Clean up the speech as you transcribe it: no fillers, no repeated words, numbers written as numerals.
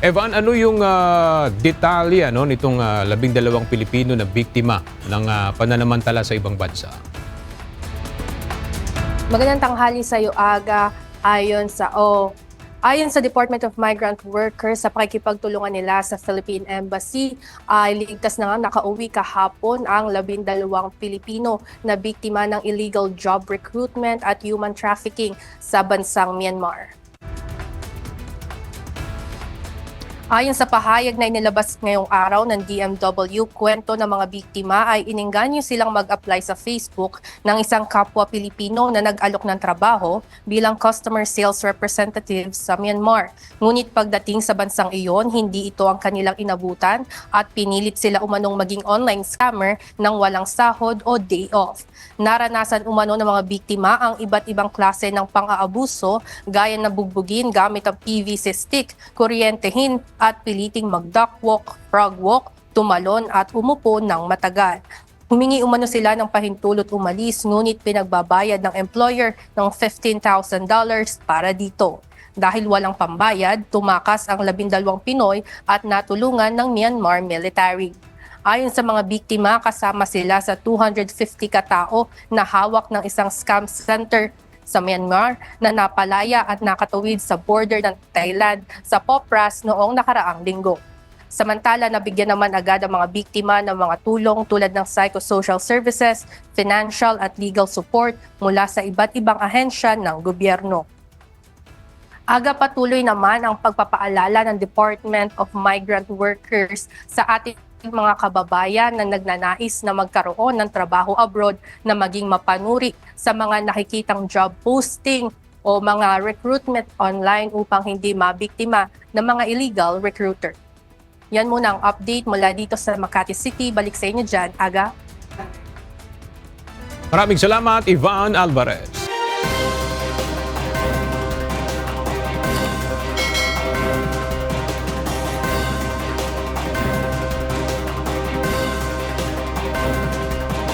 Evan, ano yung detalye nitong 12 Pilipino na biktima ng pananamantala sa ibang bansa? Magandang tanghali sa iyo, Aga. Ayon sa Department of Migrant Workers, sa pakikipagtulungan nila sa Philippine Embassy, ay ligtas na nga nakauwi kahapon ang 12 Pilipino na biktima ng illegal job recruitment at human trafficking sa bansang Myanmar. Ayon sa pahayag na inilabas ngayong araw ng DMW, kwento ng mga biktima ay inengganyo silang mag-apply sa Facebook ng isang kapwa Pilipino na nag-alok ng trabaho bilang customer sales representative sa Myanmar. Ngunit pagdating sa bansang iyon, hindi ito ang kanilang inabutan at pinilit sila umanong maging online scammer ng walang sahod o day off. Naranasan umano ng mga biktima ang iba't ibang klase ng pang-aabuso gaya ng bugbugin gamit ang PVC stick, kuryentehin at piliting mag-duck walk, frog walk, tumalon at umupo ng matagal. Humingi umano sila ng pahintulot umalis, ngunit pinagbabayad ng employer ng $15,000 para dito. Dahil walang pambayad, tumakas ang 12 Pinoy at natulungan ng Myanmar military. Ayon sa mga biktima, kasama sila sa 250 katao na hawak ng isang scam center sa Myanmar na napalaya at nakatawid sa border ng Thailand sa Popras noong nakaraang linggo. Samantala, nabigyan naman agad ang mga biktima ng mga tulong tulad ng psychosocial services, financial at legal support mula sa iba't ibang ahensya ng gobyerno. Aga patuloy naman ang pagpapaalala ng Department of Migrant Workers sa ating mga kababayan na nagnanais na magkaroon ng trabaho abroad na maging mapanuri sa mga nakikitang job posting o mga recruitment online upang hindi mabiktima ng mga illegal recruiter. Yan muna ang update mula dito sa Makati City. Balik sa inyo dyan, Aga. Maraming salamat, Ivan Alvarez.